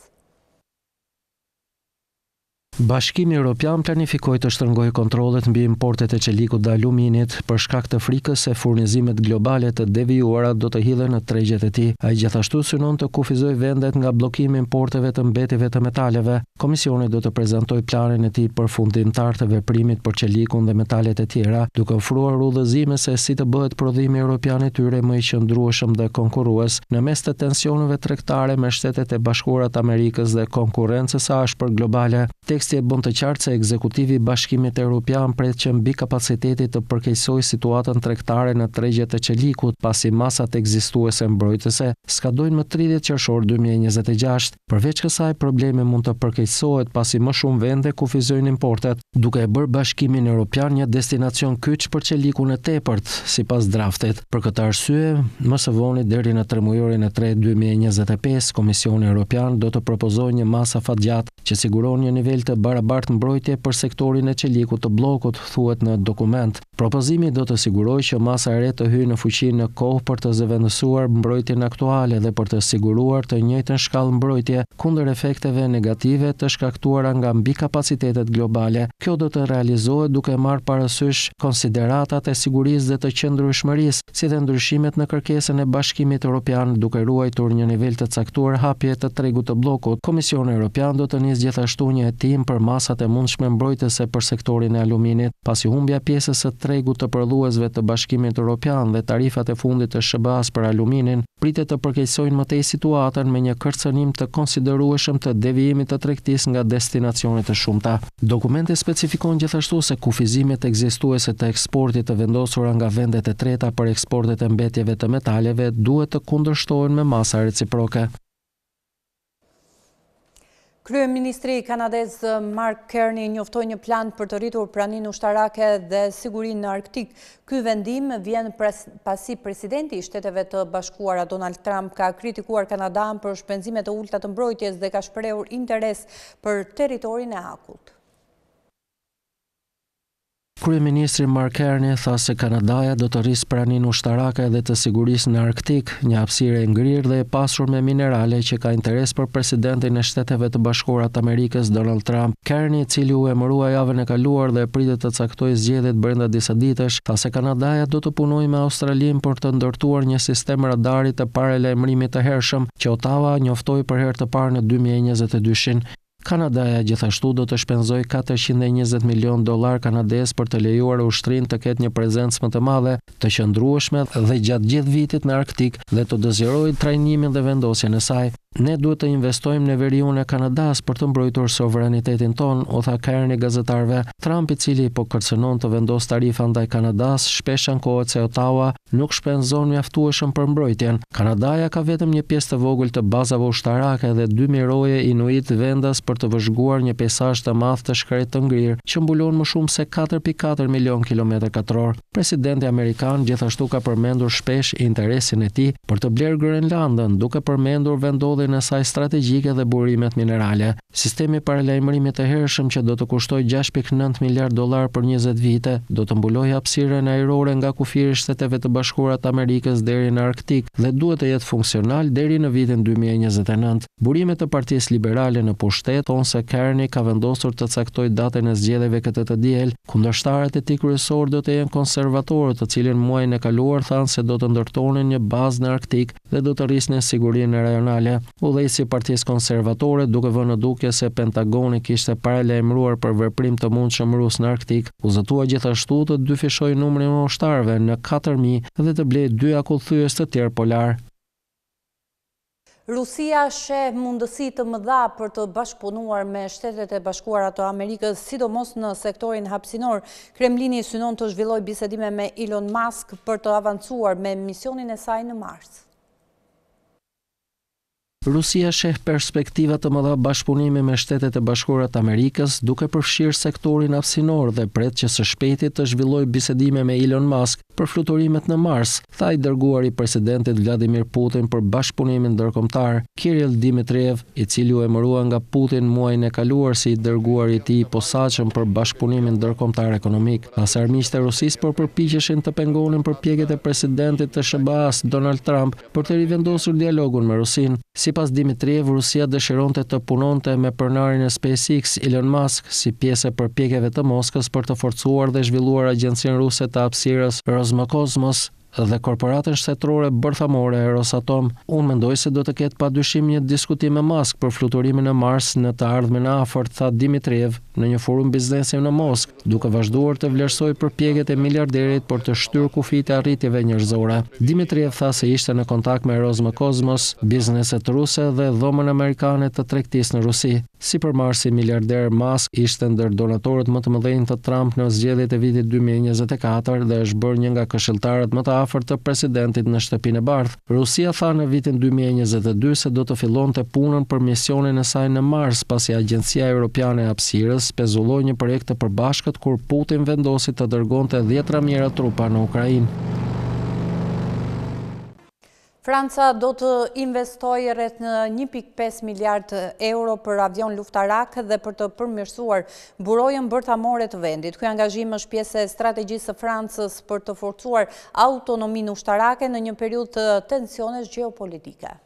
Speaker 15: Bashkimi Evropian planifikoi të shtrëngojë kontrollet mbi importet e çelikut të aluminit për shkak të frikës se furnizimet globale të devijuara do të hidhen në tregjet e tij. Ai gjithashtu synon të kufizojë vendet nga bllokimi i importeve të mbetjeve të metaleve. Komisioni do të prezantojë planin e tij përfundimtar të veprimit për çelikun dhe metalet e tjera, duke ofruar udhëzime se si të bëhet prodhimi evropian i tyre më i qëndrueshëm dhe konkurrues në mes të tensioneve tregtare me Shtetet e Bashkuara të Amerikës dhe konkurrencës së ashpër globale. Teksti e bën të qartë se ekzekutivi i Bashkimit Evropian pret që mbi kapaciteti të përkeqësojë situatën tregtare në tregjet e çelikut, pasi masat ekzistuese mbrojtëse skadojnë më 30 qershor 2026. Përveç kësaj, problemi mund të përkeqësohet pasi më shumë vende kufizojnë importet, duke e bërë Bashkimin Evropian një destinacion kyç për çelikun e tepërt, sipas draftit. Për këtë arsye, më së voni deri në 3 mujorin e 3 2025, Komisioni Evropian do të propozojë një masë afatgjatë që siguron një nivel të barabartë mbrojtje për sektorin e çelikut të bllokut, thuhet në dokument. Propozimi do të sigurojë që masa e re të hyjë në fuqi në kohë për të zëvendësuar mbrojtjen aktuale dhe për të siguruar të njëjtën shkallë mbrojtje kundër efekteve negative të shkaktuara nga mbikapacitetet globale. Kjo do të realizohet duke marrë parasysh konsideratat e sigurisë dhe të qëndrueshmërisë, si dhe ndryshimet në kërkesën e Bashkimit Evropian, duke ruajtur një nivel të caktuar hapje të tregut të bllokut. Komisioni Evropian do të nisë gjithashtu një hetim për masat e mundshme mbrojtëse për sektorin e aluminit, pasi humbja pjesës së tregut të prodhuesve të Bashkimit Evropian dhe tarifat e fundit të SBA-s për aluminin pritet të përkeqësojnë më tej situatën me një kërcënim të konsiderueshëm të devijimit të tregtisë nga destinacione të shumta. Dokumenti specifikon gjithashtu se kufizimet ekzistuese të eksportit të vendosura nga vendet e treta për eksportet e mbetjeve të metaleve duhet të kundërshtohen me masa reciproke.
Speaker 1: Kryeministri kanadez Mark Carney njoftoi një plan për të rritur praninë ushtarake dhe sigurinë në Arktik. Ky vendim vjen pasi presidenti i Shteteve të Bashkuara Donald Trump ka kritikuar Kanadan për shpenzime të ulta të mbrojtjes dhe ka shprehur interes për territorin e akullt.
Speaker 15: Kryeministri Mark Carney tha se Kanadaja do të rrisë praninë ushtarake dhe të sigurisë në Arktik, një hapësirë e ngrirë dhe e pasur me minerale që ka interes për presidentin e Shteteve të Bashkuara të Amerikës Donald Trump. Carney, i cili u emërua javën e kaluar dhe pritet të caktojë zgjedhjet brenda disa ditësh, tha se Kanadaja do të punojë me Australinë për të ndërtuar një sistem radari të paralajmërimit të hershëm që Ottawa njoftoi për herë të parë në 2022-shin. Kanadaja gjithashtu do të shpenzojë $420 milion kanadez për të lejuar ushtrinë të ketë një prezencë më të madhe, të qëndrueshme dhe gjatë gjithë vitit në Arktik dhe të dozirojë trajnimin dhe vendosjen e saj. Ne duhet të investojmë në veriun e Kanadas për të mbrojtur sovranitetin ton, u tha Carney gazetarëve. Trump, i cili po kërcënon të vendos tarifa ndaj Kanadas, shpesh ankohet se Ottawa nuk shpenzon mjaftueshëm për mbrojtjen. Kanadaja ka vetëm një pjesë të vogël të bazave ushtarake dhe 2 miroje inuit vendas për të vëzhguar një peizazh të madh të shkretë të ngrirë, që mbulon më shumë se 4.4 milion kilometër katror. Presidenti amerikan gjithashtu ka përmendur shpesh interesin e tij për të blerë Grenlandën, duke përmendur vendodhjen e saj strategjike dhe burimet minerale. Sistemi paralajmërimit të hershëm që do të kushtoj $6.9 miliard për 20 vite, do të mbulojë hapësirën ajrore nga kufiri i Shteteve të Bashkuara të Amerikës deri në Arktik dhe duhet të jetë funksional deri në vitin 2029. Burimet të Partisë Liberale në pushtet thonë se Carney ka vendosur të caktojë datën e zgjedhjeve këtë të diel. Kundërshtarët e tij kryesor do të jenë konservatorët, të cilën muajin e kaluar thanë se do të ndërtonin një bazë në Arktik dhe do të rrisnin sigurinë rajonale. Udhëheqësi i Partisë Konservatore, duke vënë në dukje se Pentagoni kishte paralajmëruar për veprim të mundshëm rus në Arktik, u zotua gjithashtu të dyfishojë numrin e ushtarëve në 4.000 dhe të blejë 2 akullthyes të tjerë polar.
Speaker 1: Rusia sheh mundësi të mëdha për të bashkëpunuar me Shtetet e Bashkuara të Amerikës, sidomos në sektorin hapësinor. Kremlini synon të zhvillojë bisedime me Elon Musk për të avancuar me misionin e saj në Mars.
Speaker 15: Rusia sheh perspektiva të mëdha bashkëpunimi me Shtetet e Bashkuara të Amerikës, duke përfshirë sektorin hapësinor dhe pret që së shpejti të zhvillojë bisedime me Elon Musk për fluturimet në Mars, tha i dërguari i presidentit Vladimir Putin për bashkëpunimin ndërkombëtar, Kirill Dmitriev, i cili u emërua nga Putin muajin e kaluar si i dërguari i tij i posaçëm për bashkëpunimin ndërkombëtar ekonomik. Pas armiqtë e Rusisë po përpiqeshin të pengonin përpjekjet e presidentit të SBA-s Donald Trump për të rivendosur dialogun me Rusinë. Sipas Dmitriev, Rusia dëshironte të punonte me pronarin e SpaceX Elon Musk si pjesë e përpjekjeve të Moskës për të forcuar dhe zhvilluar agjencinë ruse të hapësirës Roscosmos dhe korporatën shtetërore bërthamore e Rosatom. Unë mendoj se do të ketë padyshim një diskutim me Musk për fluturimin në Mars në të ardhmen e afërt, tha Dmitriev në një forum biznesi në Moskë, duke vazhduar të vlerësojë përpjekjet e miliarderit për të shtyrë kufijtë e arritjeve njerëzore. Dmitriev tha se ishte në kontakt me Roscosmos, bizneset ruse dhe dhomën amerikane të tregtisë në Rusi. Sipërmarrësi miliarder Musk ishte ndër donatorët më të mëdhenj të Trump në zgjedhjet e vitit 2024 dhe është bërë një nga këshilltarët më të afërt të presidentit në Shtëpinë e Bardhë. Rusia tha në vitin 2022 se do të fillonte punën për misionin e saj në Mars, pasi Agjencia Europiane e Hapësirës pezulloi një projekt të përbashkët kur Putin vendosi të dërgonte 10 mijëra trupa në Ukrainë.
Speaker 1: Franca do të investojë rreth 1.5 miliard euro për avion luftarak dhe për të përmirësuar burojën bërthamore të vendit. Ky angazhim është pjesë e strategjisë së Francës për të forcuar autonominë ushtarake në një periudhë të tensionesh gjeopolitike.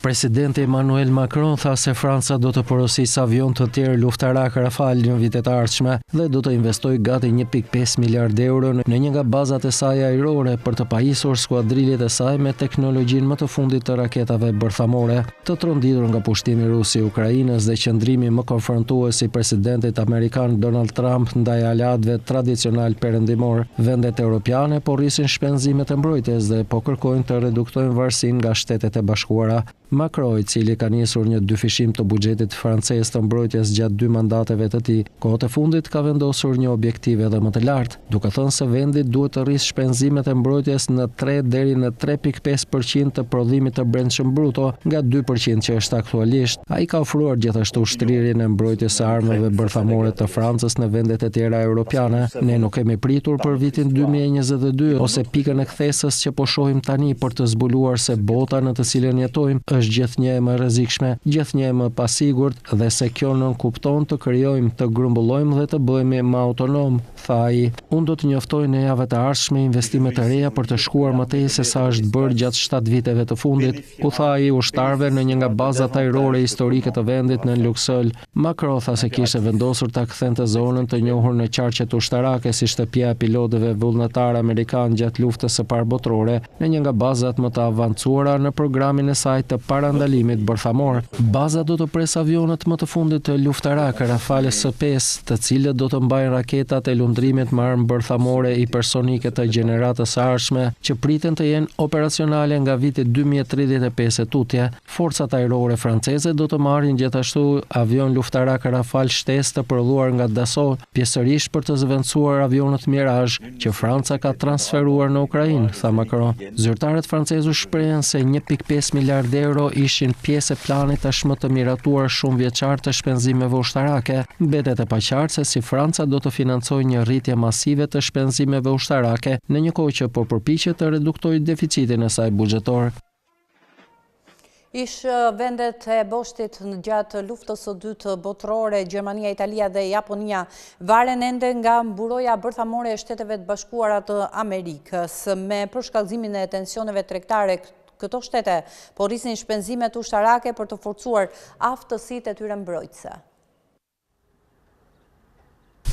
Speaker 15: Presidenti Emmanuel Macron tha se Franca do të porosisë avion të tjerë luftarak Rafale në vitet e ardhshme dhe do të investojë gati 1.5 miliard euro në një nga bazat e saj ajrore për të pajisur skuadrilet e saj me teknologjinë më të fundit të raketave bërthamore. Të tronditur nga pushtimi rus i Ukrainës dhe qëndrimi më konfrontues i presidentit amerikan Donald Trump ndaj aleatëve tradicional perëndimor, vendet europiane po rrisin shpenzimet e mbrojtjes dhe po kërkojnë të reduktojnë varësinë nga Shtetet e Bashkuara. Macron, i cili ka nisur një dyfishim të buxhetit francez të mbrojtjes gjatë 2 mandateve të tij, kohët e fundit ka vendosur një objektiv edhe më të lartë, duke thënë se vendi duhet të rrisë shpenzimet e mbrojtjes në 3 deri në 3.5% të prodhimit të brendshëm bruto, nga 2% që është aktualisht. Ai ka ofruar gjithashtu shtrirjen e mbrojtjes së armëve bërthamore të Francës në vendet e tjera europiane. Ne nuk kemi pritur për vitin 2022 ose pikën e kthesës që po shohim tani për të zbuluar se bota në të cilën jetojmë është gjithnjë e më rrezikshme, gjithnjë e më pasigurt dhe se kjo nuk kupton të krijojmë, të grumbullojmë dhe të bëhemi më autonom, tha ai. Unë do të njoftoj në javët e ardhshme investime të reja për të shkuar më tej se sa është bërë gjatë 7 viteve të fundit, u tha ai ushtarëve në një nga bazat ajrore historike të vendit në Luxeuil. Macron tha se kishte vendosur ta kthente zonën të njohur në qarqet ushtarake si shtëpia e pilotëve vullnetar amerikan gjatë luftës së parë botërore në një nga bazat më të avancuara në programin e saj të parandalimit bërthamor. Baza do të presë avionet më të fundit të luftarak Rafale S5, të cilët do të mbajnë raketat e lundrimit me armë bërthamore hipersonike të gjeneratës së ardhshme, që priten të jenë operacionale nga viti 2035 e tutje. Forcat ajrore franceze do të marrin gjithashtu avion luftarak Rafale shtesë të prodhuar nga Dassault, pjesërisht për të zëvendësuar avionët Mirage që Franca ka transferuar në Ukrainë, tha Macron. Zyrtarët francezë shprehen se 1.5 miliard euro ishin pjesë e planit tashmë të miratuar shumë vjeçar të shpenzimeve ushtarake. Mbetet e paqartë se si Franca do të financojë një rritje masive të shpenzimeve ushtarake në një kohë që po përpiqet të reduktojë deficitin e saj buxhetor.
Speaker 1: Ish vendet e boshtit në gjatë luftës së dytë botërore, Gjermania, Italia dhe Japonia varen ende nga mburoja bërthamore e Shteteve të Bashkuara të Amerikës. Me përshkallëzimin e tensioneve tregtare, këto shtete po rrisin shpenzimet ushtarake për të forcuar aftësitë e tyre mbrojtëse.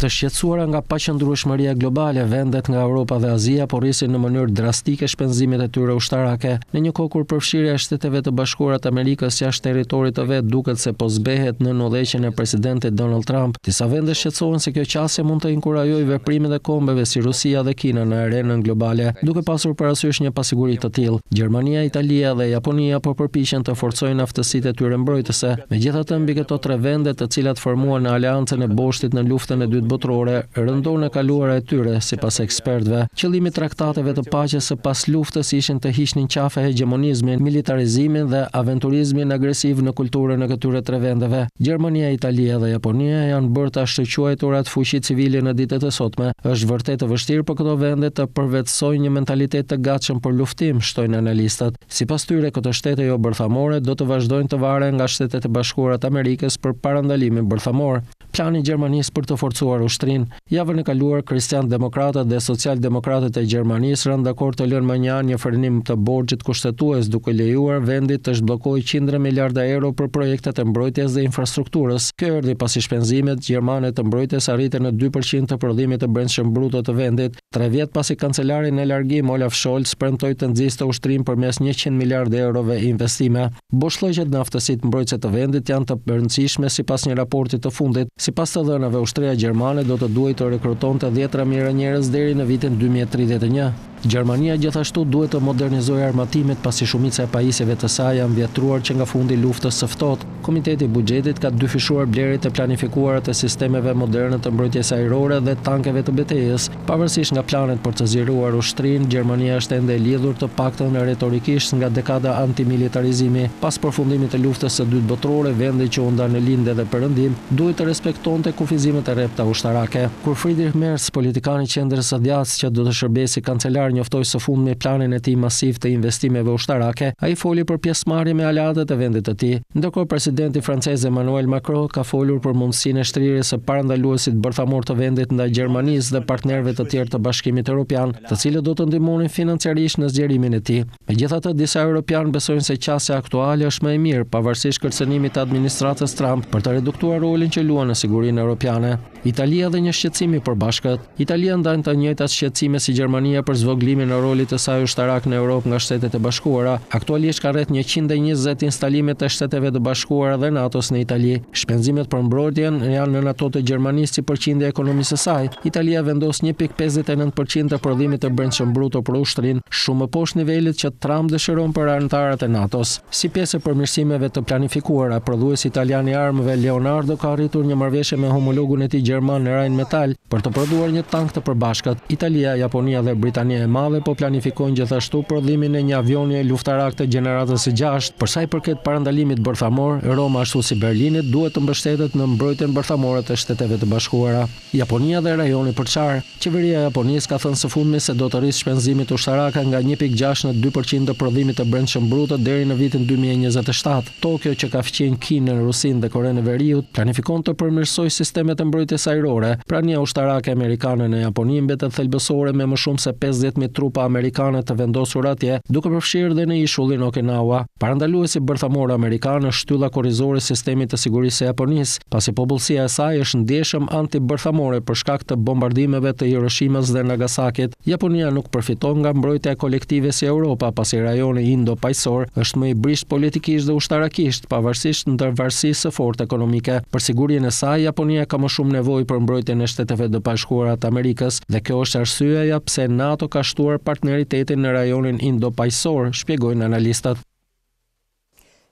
Speaker 15: Të shqetësuara nga paqëndrueshmëria globale, vendet nga Europa dhe Azia po rrisin në mënyrë drastike shpenzimet e tyre ushtarake, në një kohë kur përfshirja e Shteteve të Bashkuara të Amerikës jashtë territorit të vet duket se po zbehet në udhëheqjen e presidentit Donald Trump. Disa vende shqetësohen se kjo qasje mund të inkurajojë veprimet e kombeve si Rusia dhe Kina në arenën globale, duke pasur parasysh një pasiguri të tillë. Gjermania, Italia dhe Japonia po përpiqen të forcojnë aftësitë e tyre mbrojtëse. Megjithatë, mbi këto tre vende, të cilat formuan aleancën e boshtit në luftën e dytë botërore, rëndon e kaluara e tyre, sipas ekspertëve. Qëllimi i traktateve të paqes së pas luftës ishin të hiqnin qafe hegemonizmin, militarizimin dhe aventurizmin agresiv në kulturën e këtyre tre vendeve. Gjermania, Italia dhe Japonia janë bërë ta shqetësuarat fuqi civile në ditët e sotme. Është vërtet të vështirë për këto vende të përvetësojnë një mentalitet të gatshëm për luftim, shtojnë analistët. Sipas tyre, këto shtete jo bërthamore do të vazhdojnë të varen nga Shtetet e Bashkuara të Amerikës për parandalimin bërthamor. Plani i Gjermanisë për të forcuar ushtrinë. Javën e kaluar, Kristjan-demokratët dhe social-demokratët e Gjermanisë rënë dakord të lënë më një anë një frenim të borxhit kushtetues, duke lejuar vendit të zhbllokojë qindra miliarda euro për projektet e mbrojtjes dhe infrastrukturës. Kjo erdhi pasi shpenzimet gjermane të mbrojtjes arritën në 2% të prodhimit të brendshëm bruto të vendit. 3 vjet pasi kancelari në largim Olaf Scholz premtoi të nxjiste ushtrinë përmes 100 miliardë eurove investime. Boshllëqet në aftësitë mbrojtëse të vendit janë të rëndësishme sipas një raporti të fundit. Sipas të dhënave, ushtria gjermane do të duhet të rekrutonte 10.000 njerëz deri në vitin 2031. Gjermania gjithashtu duhet të modernizojë armatimet pasi shumica e pajisjeve të saj janë vjetruar që nga fundi i luftës së ftohtë. Komiteti i Buxhetit ka dyshuar blerjet e planifikuara të sistemeve moderne të mbrojtjes ajrore dhe tankeve të betejës. Pavarësisht nga planet për të zgjeruar ushtrinë, Gjermania është ende e lidhur të paktën retorikisht nga dekada antimilitarizimi. Pas përfundimit të luftës së dytë botërore, vendi që u nda në lindje dhe perëndim duhet të respektonte kufizimet e rrepta ushtarake. Kur Friedrich Merz, politikani i qendrës së djathtë që do të shërbesi kancelar, njoftoi së fundmi planin e tij masiv të investimeve ushtarake, ai foli për pjesëmarrje me aleatët e vendit të tij. Ndërkohë presidenti francez Emmanuel Macron ka folur për mundësinë e shtrirjes së parandaluesit bërthamor të vendit ndaj Gjermanisë dhe partnerëve të tjerë të Bashkimit Evropian, të cilët do të ndihmonin financiarisht në zgjerimin e tij. Megjithatë, disa europianë besojnë se qasja aktuale është më e mirë, pavarësisht kërcënimit të administratës Trump për të reduktuar rolin që luan në sigurinë europiane. Italia dhe një shqetësim i përbashkët. Italia ndan të njëjtat shqetësime si Gjermania për zvoglimin e rolit të saj ushtarak në Europë nga Shtetet e Bashkuara. Aktualisht ka rreth 120 instalime të Shteteve të Bashkuara dhe NATO-s në Itali. Shpenzimet për mbrojtjen janë në ato të Gjermanisë si përqindje e ekonomisë së saj. Italia vendos 1.59% të prodhimit të brendshëm bruto për ushtrinë, shumë më poshtë nivelit që Trump dëshiron për anëtarët e NATO-s. Si pjesë e përmirësimeve të planifikuara, prodhuesi italian i armëve Leonardo ka arritur një marrëveshje me homologun e tij gjerman Rheinmetall për të prodhuar një tank të përbashkët. Italia, Japonia dhe Britania e Madhe po planifikojnë gjithashtu prodhimin e një avioni luftarak të gjeneratës së 6. Për sa i përket parandalimit bërthamor, Roma ashtu si Berlini duhet të mbështetet në mbrojtjen bërthamore të Shteteve të Bashkuara. Japonia dhe rajoni përçar. Qeveria e Japonisë ka thënë së fundmi se do të rrisë shpenzimit ushtarak nga 1.6 në 2% të prodhimit të brendshëm bruto deri në vitin 2027. Tokyo, që ka fqinj Kinën, Rusinë dhe Korenë e Veriut, planifikon të përmirësojë sistemet e mbrojtjes ajrore. Prania ushtarake amerikane në Japoni mbetet thelbësore me më shumë se 50.000 trupa amerikane të vendosur atje, duke përfshirë dhe në ishullin Okinawa. Parandaluesi bërthamor amerikan është shtylla korrizore e sistemit të sigurisë së Japonisë, pasi popullsia e saj është ndjeshëm anti-bërthamore për shkak të bombardimeve të Hiroshimës dhe Nagasakit. Japonia nuk përfiton nga mbrojtja kolektive si Europa, pasi rajoni indo-paqësor është më i brisht politikisht dhe ushtarakisht, pavarësisht ndërvarësisë së fortë ekonomike. Për sigurinë e saj, Japonia ka më shumë nevojë për mbrojtjen e Shteteve të Bashkuara të Amerikës dhe kjo është arsyeja pse NATO ka shtuar partneritetin në rajonin indo-paqësor, shpjegojnë analistët.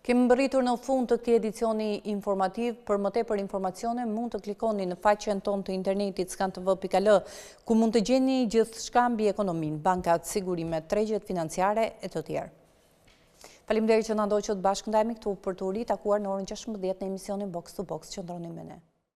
Speaker 1: Kemi mbërritur në fund të këtij edicioni informativ. Për më tepër informacione mund të klikoni në faqen tonë të internetit skantv.al, ku mund të gjeni gjithçka mbi ekonominë, bankat, sigurimet, tregjet financiare e të tjerë. Faleminderit që na ndoqët bashkë ndajmë këtu për të u ritakuar në orën 16 në emisionin Box to Box. Qëndroni me ne.